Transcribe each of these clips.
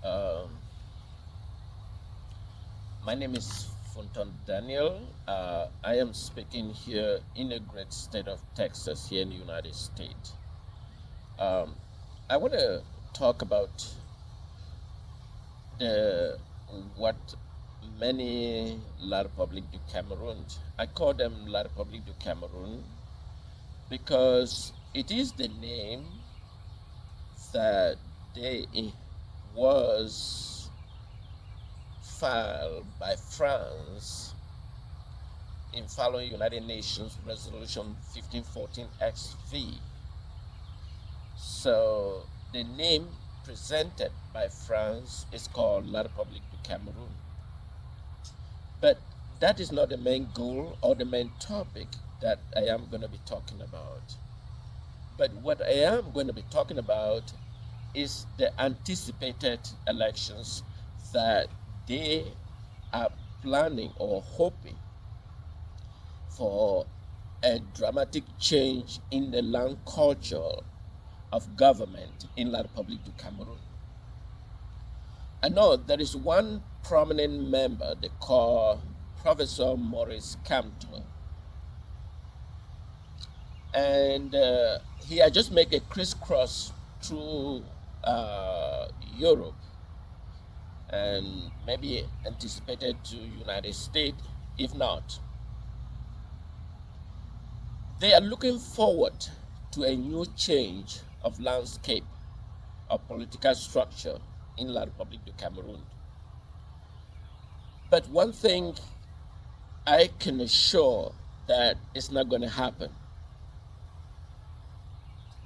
Um, my name is Funton Daniel. I am speaking here in the great state of Texas, here in the United States. Um, I want to talk about the what many La République du Cameroun. I call them La République du Cameroun because it is the name that they was filed by France in following United Nations Resolution 1514 XV. So the name presented by France is called La République du Cameroun. But that is not the main goal or the main topic that I am going to be talking about. But what I am going to be talking about is the anticipated elections that they are planning or hoping for a dramatic change in the land culture of government in La République du Cameroun. I know there is one prominent member they call Professor Maurice Kampto, and he had just made a crisscross through Europe and maybe anticipated to United States, if not. They are looking forward to a new change of landscape of political structure in La République du Cameroun. But one thing I can assure that it's not going to happen.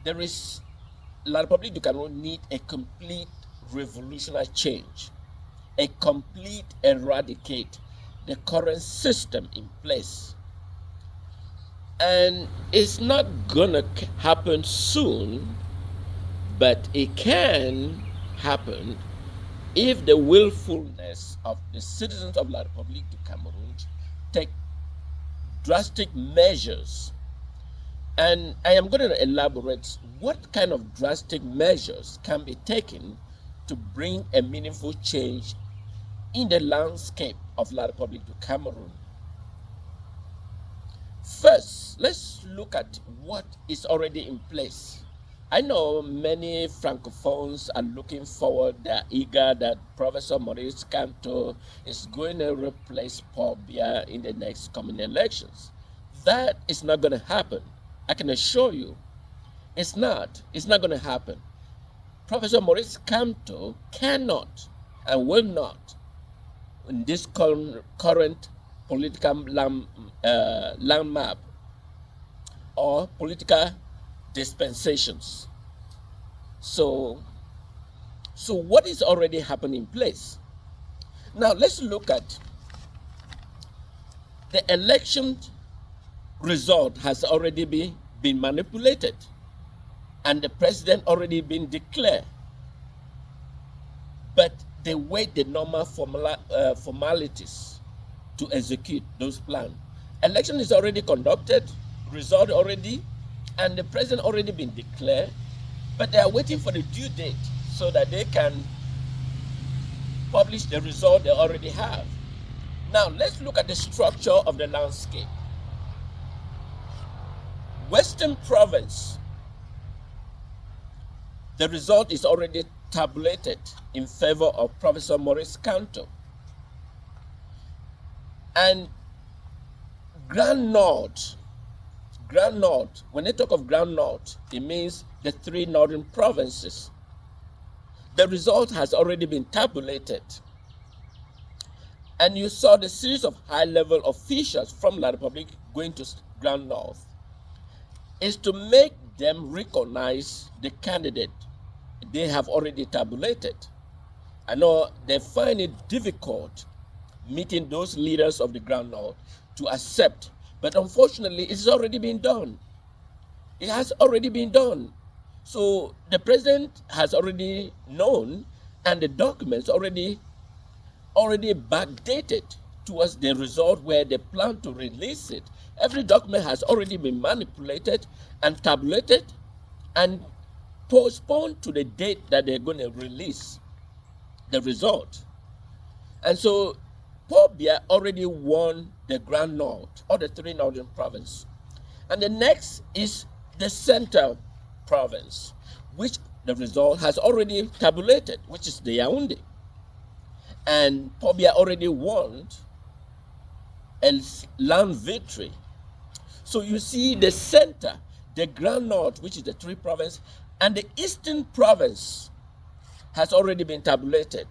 There is La République du Cameroun need a complete revolutionary change, a complete eradicate the current system in place. And it's not gonna happen soon, but it can happen if the willfulness of the citizens of La République du Cameroun take drastic measures. And I am going to elaborate what kind of drastic measures can be taken to bring a meaningful change in the landscape of La République du Cameroun. First, let's look at what is already in place. I know many Francophones are looking forward, they're eager that Professor Maurice Kampto is going to replace Paul Biya in the next coming elections. That is not going to happen. I can assure you, it's not going to happen. Professor Maurice Kampto cannot and will not, in this current political landmap or political dispensations. So what is already happening in place? Now let's look at the election result has already been manipulated and the president already been declared. But they wait the normal formalities to execute those plans. Election is already conducted, result already, and the president already been declared, but they are waiting for the due date so that they can publish the result they already have. Now let's look at the structure of the landscape. Western Province, the result is already tabulated in favor of Professor Maurice Kampto. And Grand North, when they talk of Grand North, it means the three northern provinces. The result has already been tabulated. And you saw the series of high-level officials from La République going to Grand North is to make them recognize the candidate they have already tabulated. I know they find it difficult meeting those leaders of the Grand North to accept, but unfortunately it's already been done. It has already been done. So the president has already known, and the documents already backdated towards the result where they plan to release it. Every document has already been manipulated and tabulated and postponed to the date that they're going to release the result. And so Paul Biya already won the Grand North, or the three northern provinces. And the next is the Central province, which the result has already tabulated, which is the Yaoundé. And Paul Biya already won a land victory. So you see the center, the Grand North, which is the three provinces, and the Eastern province has already been tabulated.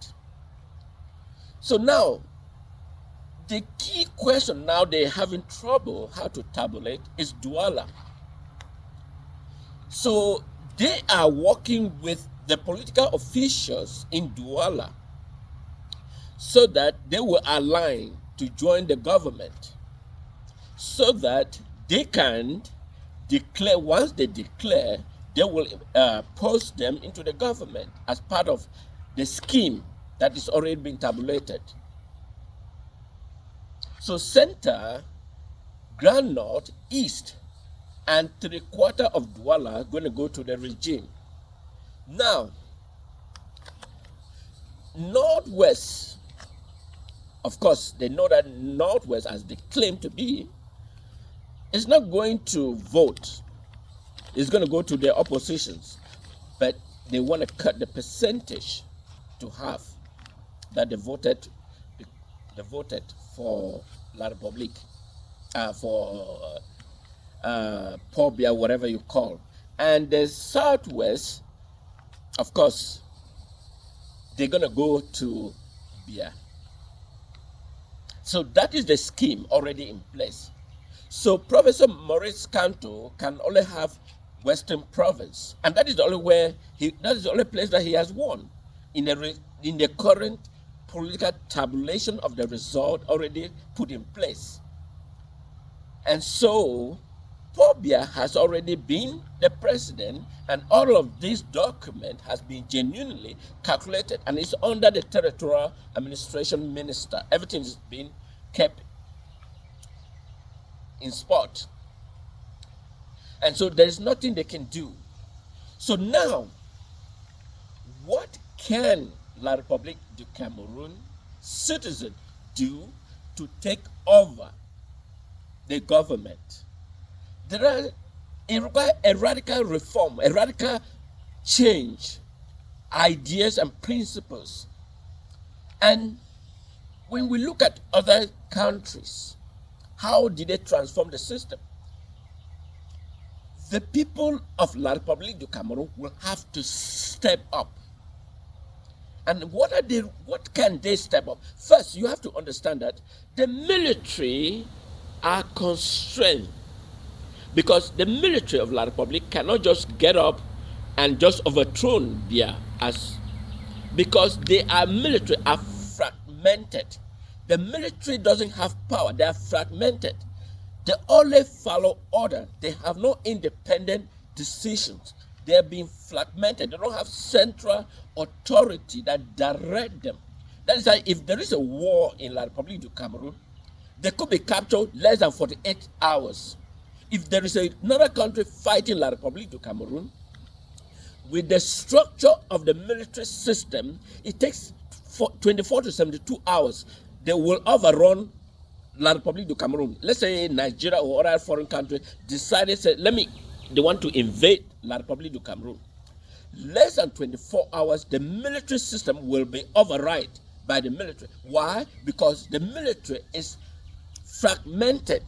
So now, the key question now they're having trouble how to tabulate is Douala. So they are working with the political officials in Douala so that they will align to join the government, so that they can declare, once they declare, they will post them into the government as part of the scheme that is already been tabulated. So center, Grand North, East, and 3/4 of Douala are going to go to the regime. Now, Northwest, of course, they know that Northwest, as they claim to be, is not going to vote. It's going to go to their oppositions. But they want to cut the percentage to half that they voted for La République, for Paul Biya, whatever you call. And the Southwest, of course, they're going to go to Biya. So that is the scheme already in place. So Professor Maurice Kampto can only have Western Province, and that is the only place that he has won in the current political tabulation of the result already put in place. And so Paul Biya has already been the president, and all of this document has been genuinely calculated, and it's under the territorial administration minister. Everything is being kept in spot. And so there is nothing they can do. So now, what can La République du Cameroun citizens do to take over the government? It requires a radical reform, a radical change, ideas and principles. And when we look at other countries, how did they transform the system? The people of La République du Cameroun will have to step up. And what can they step up? First, you have to understand that the military are constrained, because the military of La République cannot just get up and just overthrow Biya, because military are fragmented. The military doesn't have power, they are fragmented. They only follow order. They have no independent decisions. They are being fragmented. They don't have central authority that direct them. That is why if there is a war in La République du Cameroun, they could be captured less than 48 hours. If there is another country fighting La République du Cameroun, with the structure of the military system, it takes 24 to 72 hours. They will overrun La République du Cameroun. Let's say Nigeria or other foreign country decided, they want to invade La République du Cameroun. Less than 24 hours, the military system will be override by the military. Why? Because the military is fragmented.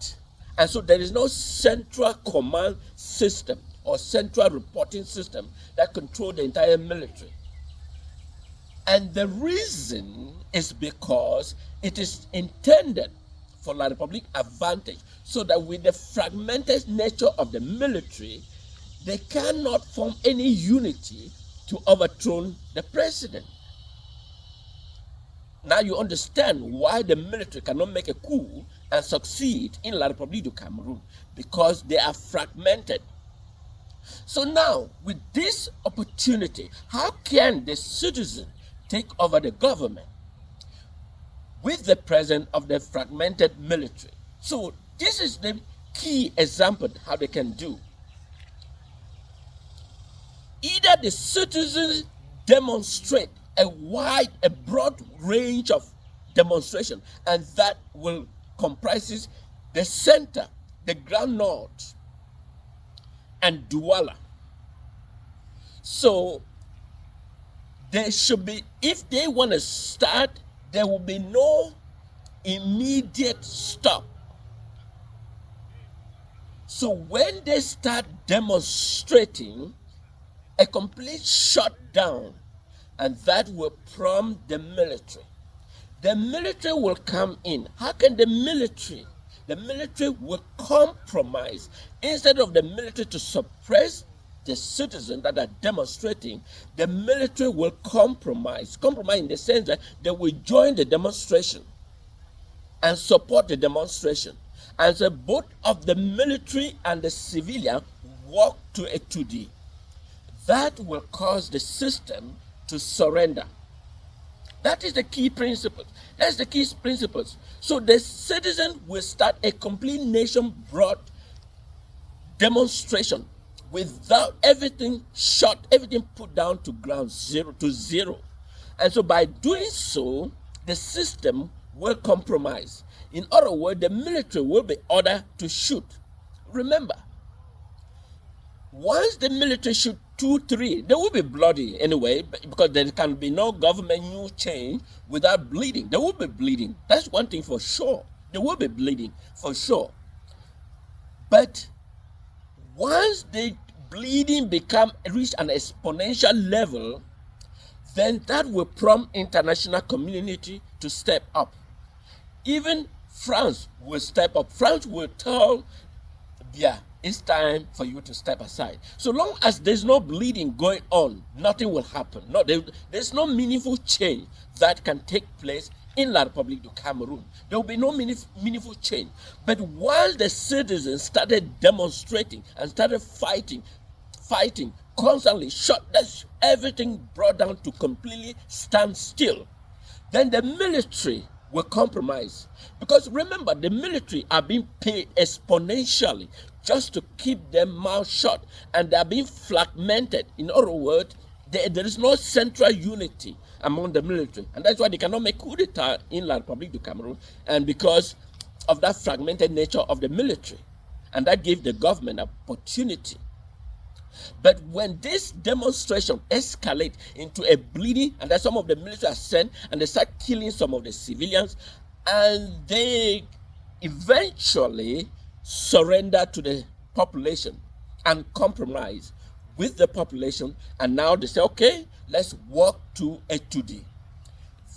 And so there is no central command system or central reporting system that controls the entire military. And the reason is because it is intended for La République advantage, so that with the fragmented nature of the military, they cannot form any unity to overthrow the president. Now you understand why the military cannot make a coup and succeed in La République du Cameroun, because they are fragmented. So now, with this opportunity, how can the citizen take over the government with the presence of the fragmented military? So this is the key example how they can do. Either the citizens demonstrate a broad range of demonstration, and that will comprises the center, the Grand North, and Douala. So there should be, if they want to start, there will be no immediate stop. So when they start demonstrating, a complete shutdown, and that will prompt the military. The military will come in. How can the military? The military will compromise. Instead of the military to suppress the citizens that are demonstrating, the military will compromise. Compromise in the sense that they will join the demonstration and support the demonstration. And so both of the military and the civilian walk to a 2D. That will cause the system to surrender. That is the key principle. That's the key principles. So the citizen will start a complete nation-broad demonstration without everything shut, everything put down to ground zero. And so by doing so, the system will compromise. In other words, the military will be ordered to shoot. Remember, once the military shoot 2, 3, they will be bloody anyway, because there can be no government new change without bleeding. They will be bleeding. That's one thing for sure. They will be bleeding for sure. But once the bleeding reach an exponential level, then that will prompt international community to step up. Even France will step up. France will tell, yeah, it's time for you to step aside. So long as there's no bleeding going on, nothing will happen. No, there's no meaningful change that can take place in La République du Cameroun. There will be no meaningful change. But while the citizens started demonstrating and started fighting constantly, that's everything brought down to completely stand still, then the military will compromise. Because remember, the military are being paid exponentially just to keep their mouth shut, and they are being fragmented. In other words, there is no central unity among the military, and that's why they cannot make coup d'etat in La République du Cameroun, and because of that fragmented nature of the military, and that gave the government opportunity. But when this demonstration escalates into a bleeding, and that some of the military are sent, and they start killing some of the civilians, and they eventually surrender to the population and compromise with the population, and now they say, okay, let's walk to a 2D.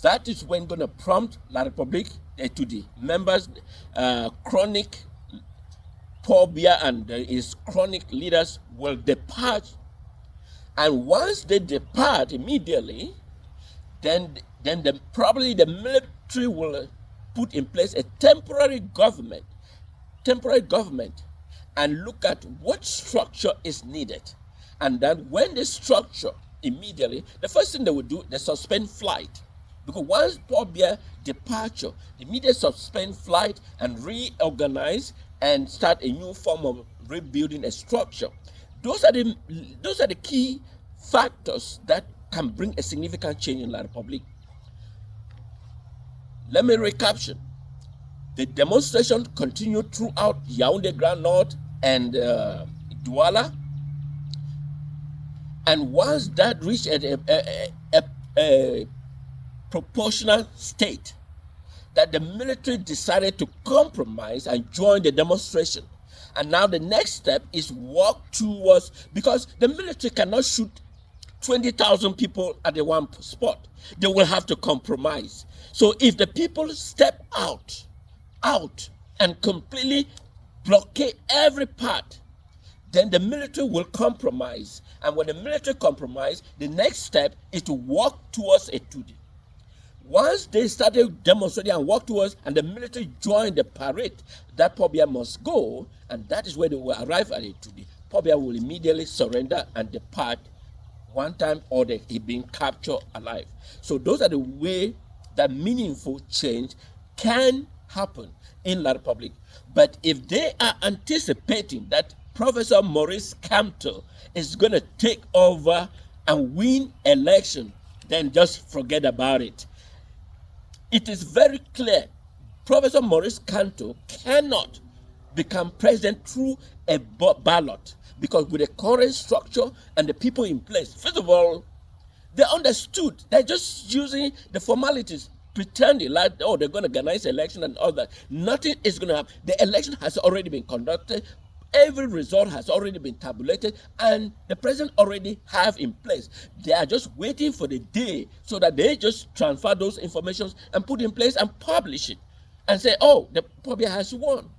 That is when going to prompt La République a 2D. Members, chronic Paul Biya and his chronic leaders will depart, and once they depart immediately, then probably the military will put in place a temporary government, and look at what structure is needed. And then when the structure immediately, the first thing they will do, they suspend flight. Because once Paul Biya departure, immediately suspend flight and reorganize and start a new form of rebuilding a structure. Those are the key factors that can bring a significant change in La République. Let me recapture. The demonstration continued throughout Yaoundé Grand North and Douala. And once that reached a proportional state, that the military decided to compromise and join the demonstration. And now the next step is walk towards, because the military cannot shoot 20,000 people at the one spot. They will have to compromise. So if the people step out and completely blockade every part, then the military will compromise. And when the military compromise, the next step is to walk towards a 2D. Once they started demonstrating and walk towards, and the military joined the parade, that Paul Biya must go, and that is where they will arrive at a 2D. Paul Biya will immediately surrender and depart one time, or he being captured alive. So those are the way that meaningful change can happen in La République. But if they are anticipating that Professor Maurice Kampto is going to take over and win election then just forget about it. It is very clear. Professor Maurice Kampto cannot become president through a ballot, because with the current structure and the people in place, first of all, they understood. They're just using the formalities, pretending like, oh, they're going to organize election and all that. Nothing is going to happen. The election has already been conducted. Every result has already been tabulated, and the president already have in place. They are just waiting for the day so that they just transfer those informations and put in place and publish it and say, oh, the Pobia has won.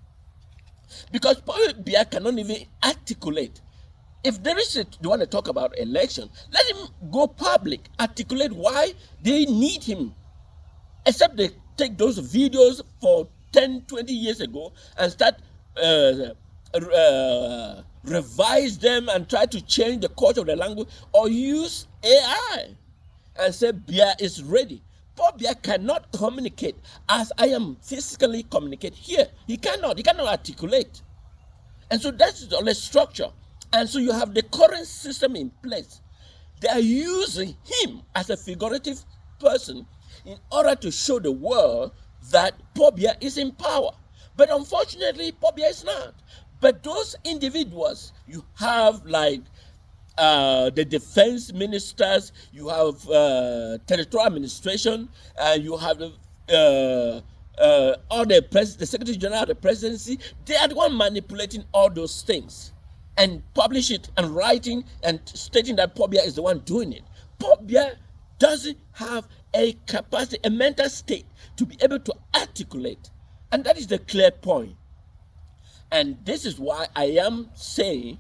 Because Pobia cannot even articulate. If there is they want to talk about election, let him go public, articulate why they need him. Except they take those videos for 10, 20 years ago and start revise them and try to change the culture of the language, or use AI and say Bia is ready. Paul Bia cannot communicate as I am physically communicate here. He cannot articulate. And so that's the structure. And so you have the current system in place. They are using him as a figurative person in order to show the world that Paul Bia is in power. But unfortunately, Paul Bia is not. But those individuals, you have like the defense ministers, you have territorial administration, and you have all the Secretary General of the Presidency. They are the one manipulating all those things and publish it and writing and stating that Paul Bia is the one doing it. Paul Bia doesn't have a capacity, a mental state to be able to articulate. And that is the clear point. And this is why I am saying,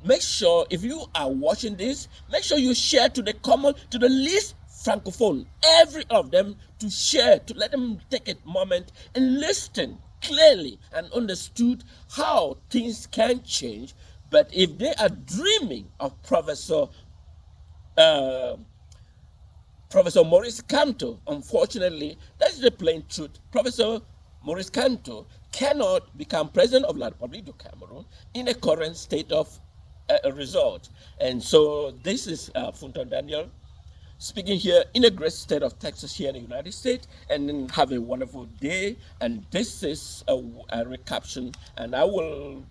make sure if you are watching this, make sure you share to the least francophone, every of them, to share, to let them take a moment and listen clearly and understood how things can change. But if they are dreaming of Professor Maurice Kampto, unfortunately, that's the plain truth. Professor Maurice Kampto cannot become president of the République du Cameroun in a current state of result. And so this is Funton Daniel speaking here in a great state of Texas here in the United States, and then have a wonderful day. And this is a recaption, and I will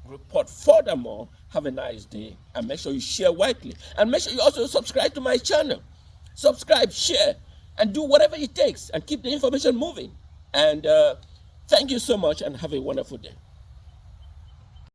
report furthermore. Have a nice day, and make sure you share widely, and make sure you also subscribe to my channel. Subscribe, share, and do whatever it takes, and keep the information moving. And thank you so much, and have a wonderful day.